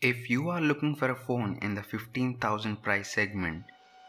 If you are looking for a phone in the 15,000 price segment,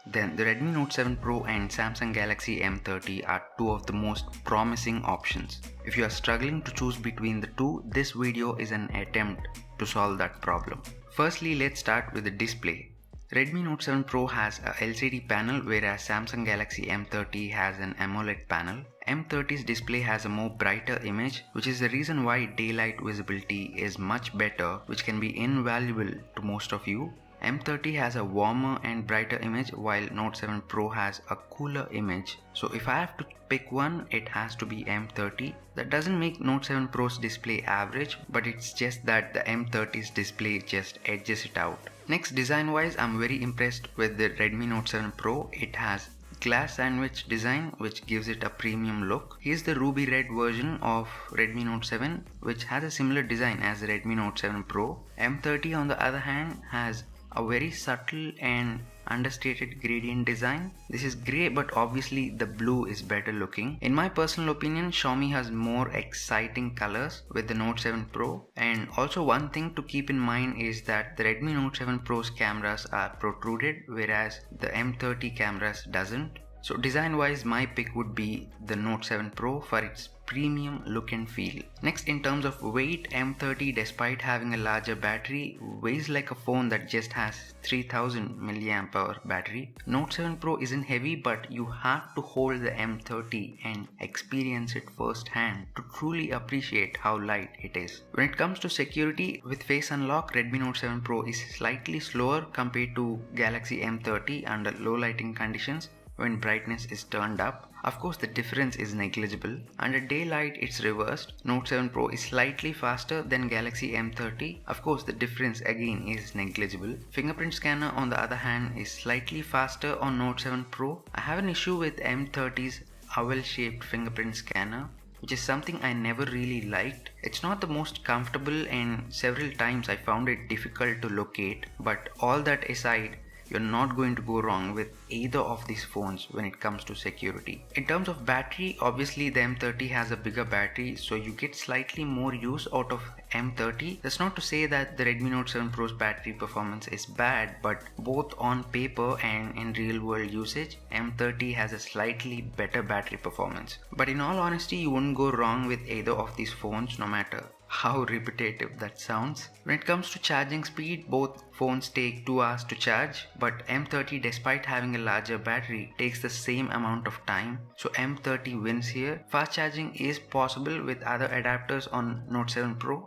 then the Redmi Note 7 Pro and Samsung Galaxy M30 are two of the most promising options. If you are struggling to choose between the two, this video is an attempt to solve that problem. Firstly, let's start with the display. Redmi Note 7 Pro has a LCD panel, whereas Samsung Galaxy M30 has an AMOLED panel. M30's display has a more brighter image, which is the reason why daylight visibility is much better, which can be invaluable to most of you. M30 has a warmer and brighter image, while Note 7 Pro has a cooler image. So if I have to pick one, it has to be M30. That doesn't make Note 7 Pro's display average, but it's just that the M30's display just edges it out. Next, design wise, I'm very impressed with the Redmi Note 7 Pro. It has glass sandwich design, which gives it a premium look. Here's the ruby red version of Redmi Note 7, which has a similar design as the Redmi Note 7 Pro. M30 on the other hand has a very subtle and understated gradient design. This is grey, but obviously the blue is better looking. In my personal opinion, Xiaomi has more exciting colors with the Note 7 Pro. And also one thing to keep in mind is that the Redmi Note 7 Pro's cameras are protruded, whereas the M30 cameras doesn't. So design wise, my pick would be the Note 7 Pro for its premium look and feel. Next, in terms of weight, M30, despite having a larger battery, weighs like a phone that just has 3000 mAh battery. Note 7 Pro isn't heavy, but you have to hold the M30 and experience it firsthand to truly appreciate how light it is. When it comes to security, with Face Unlock, Redmi Note 7 Pro is slightly slower compared to Galaxy M30 under low lighting conditions when brightness is turned up. Of course, the difference is negligible. Under daylight, it's reversed. Note 7 Pro is slightly faster than Galaxy M30. Of course, the difference again is negligible. Fingerprint scanner on the other hand is slightly faster on Note 7 Pro. I have an issue with M30's oval-shaped fingerprint scanner, which is something I never really liked. It's not the most comfortable, and several times I found it difficult to locate, but all that aside, you're not going to go wrong with either of these phones when it comes to security. In terms of battery, obviously the M30 has a bigger battery, so you get slightly more use out of M30. That's not to say that the Redmi Note 7 Pro's battery performance is bad, but both on paper and in real world usage, M30 has a slightly better battery performance. But in all honesty, you wouldn't go wrong with either of these phones, no matter how repetitive that sounds. When it comes to charging speed, both phones take 2 hours to charge, but M30, despite having a larger battery, takes the same amount of time. So M30 wins here. Fast charging is possible with other adapters on Note 7 Pro,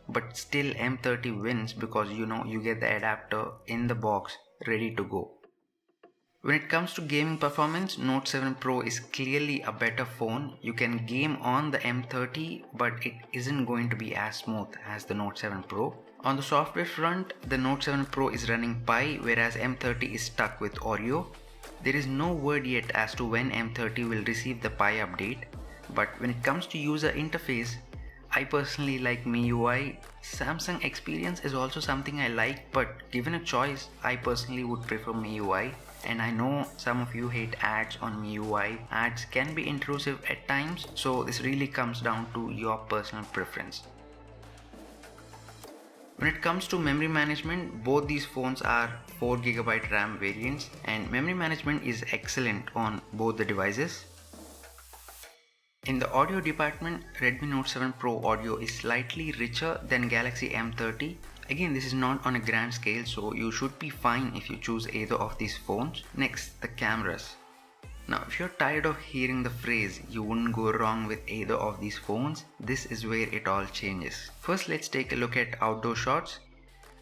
but still M30 wins because you get the adapter in the box ready to go. When it comes to gaming performance, Note 7 Pro is clearly a better phone. You can game on the M30, but it isn't going to be as smooth as the Note 7 Pro. On the software front, the Note 7 Pro is running Pi, whereas M30 is stuck with Oreo. There is no word yet as to when M30 will receive the Pi update, but when it comes to user interface, I personally like MIUI. Samsung Experience is also something I like, but given a choice, I personally would prefer MIUI. And I know some of you hate ads on MIUI. Ads can be intrusive at times, so this really comes down to your personal preference. When it comes to memory management, both these phones are 4GB RAM variants, and memory management is excellent on both the devices. In the audio department, Redmi Note 7 Pro audio is slightly richer than Galaxy M30. Again, this is not on a grand scale, so you should be fine if you choose either of these phones. Next, the cameras. Now, if you're tired of hearing the phrase, you wouldn't go wrong with either of these phones, this is where it all changes. First, let's take a look at outdoor shots.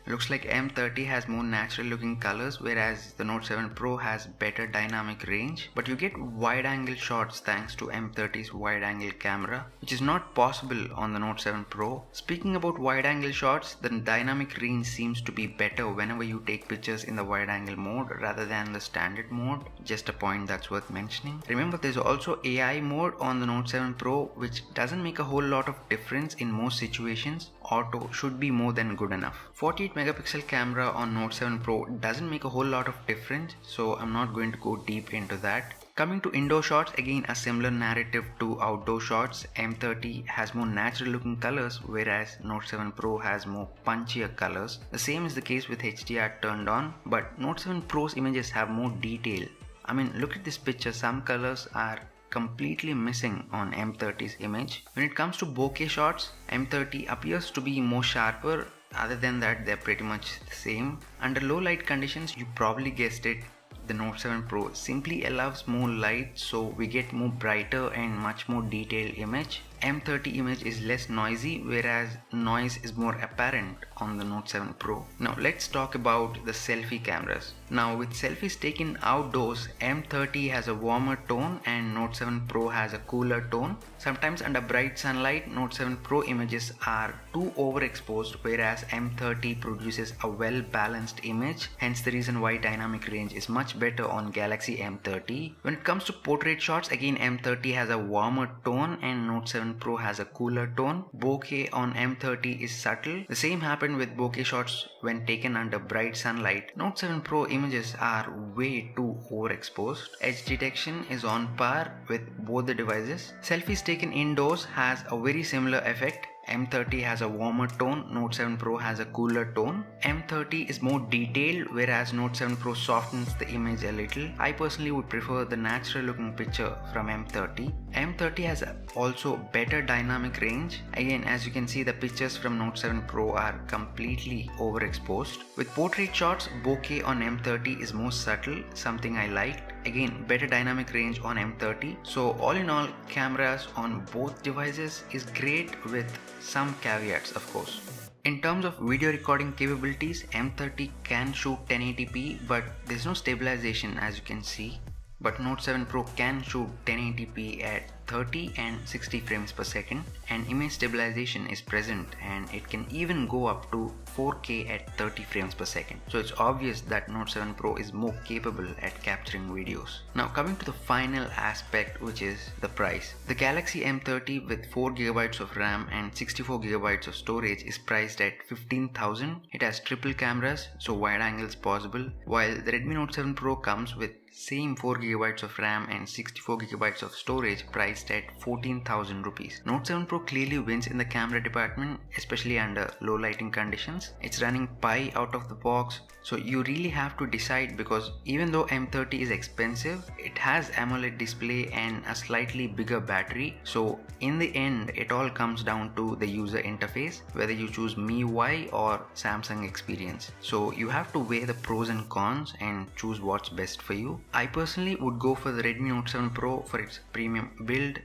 Looks like M30 has more natural looking colors, whereas the Note 7 Pro has better dynamic range, but you get wide angle shots thanks to M30's wide angle camera, which is not possible on the Note 7 Pro. Speaking about wide angle shots, the dynamic range seems to be better whenever you take pictures in the wide angle mode rather than the standard mode. Just a point that's worth mentioning. Remember, there's also AI mode on the Note 7 Pro, which doesn't make a whole lot of difference in most situations. Auto should be more than good enough. 48 megapixel camera on Note 7 Pro doesn't make a whole lot of difference, so I'm not going to go deep into that. Coming to indoor shots, again a similar narrative to outdoor shots. M30 has more natural looking colors, whereas Note 7 Pro has more punchier colors. The same is the case with HDR turned on, but Note 7 Pro's images have more detail. I mean, look at this picture, some colors are completely missing on M30's image. When it comes to bokeh shots, M30 appears to be more sharper. Other than that, they're pretty much the same. Under low light conditions, you probably guessed it, the Note 7 Pro simply allows more light, so we get more brighter and much more detailed image. M30 image is less noisy, whereas noise is more apparent on the Note 7 Pro. Now let's talk about the selfie cameras. Now with selfies taken outdoors, M30 has a warmer tone and Note 7 Pro has a cooler tone. Sometimes under bright sunlight, Note 7 Pro images are too overexposed, whereas M30 produces a well-balanced image, hence the reason why dynamic range is much better on Galaxy M30. When it comes to portrait shots, again M30 has a warmer tone and Note 7 Pro has a cooler tone. Bokeh on M30 is subtle. The same happened with bokeh shots when taken under bright sunlight. Note 7 Pro images are way too overexposed. Edge detection is on par with both the devices. Selfies taken indoors has a very similar effect. M30 has a warmer tone, Note 7 Pro has a cooler tone. M30 is more detailed, whereas Note 7 Pro softens the image a little. I personally would prefer the natural looking picture from M30. M30 has also better dynamic range. Again, as you can see, the pictures from Note 7 Pro are completely overexposed. With portrait shots, bokeh on M30 is more subtle, something I liked. Again, better dynamic range on M30. So all in all, cameras on both devices is great with some caveats, of course. In terms of video recording capabilities, M30 can shoot 1080p, but there's no stabilization, as you can see. But Note 7 Pro can shoot 1080p at 30 and 60 frames per second, and image stabilization is present, and it can even go up to 4K at 30 frames per second. So it's obvious that Note 7 Pro is more capable at capturing videos. Now coming to the final aspect, which is the price. The Galaxy M30 with 4GB of RAM and 64GB of storage is priced at 15,000. It has triple cameras, so wide angles possible, while the Redmi Note 7 Pro comes with same 4GB of RAM and 64GB of storage priced at 14,000 rupees. Note 7 Pro clearly wins in the camera department, especially under low lighting conditions. It's running Pi out of the box, so you really have to decide, because even though M30 is expensive, it has AMOLED display and a slightly bigger battery. So in the end, it all comes down to the user interface, whether you choose MIUI or Samsung Experience. So you have to weigh the pros and cons and choose what's best for you. I personally would go for the Redmi Note 7 Pro for its premium build,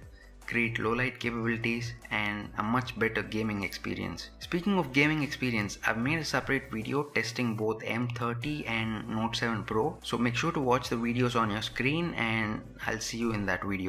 great low light capabilities, and a much better gaming experience. Speaking of gaming experience, I've made a separate video testing both M30 and Note 7 Pro, so make sure to watch the videos on your screen and I'll see you in that video.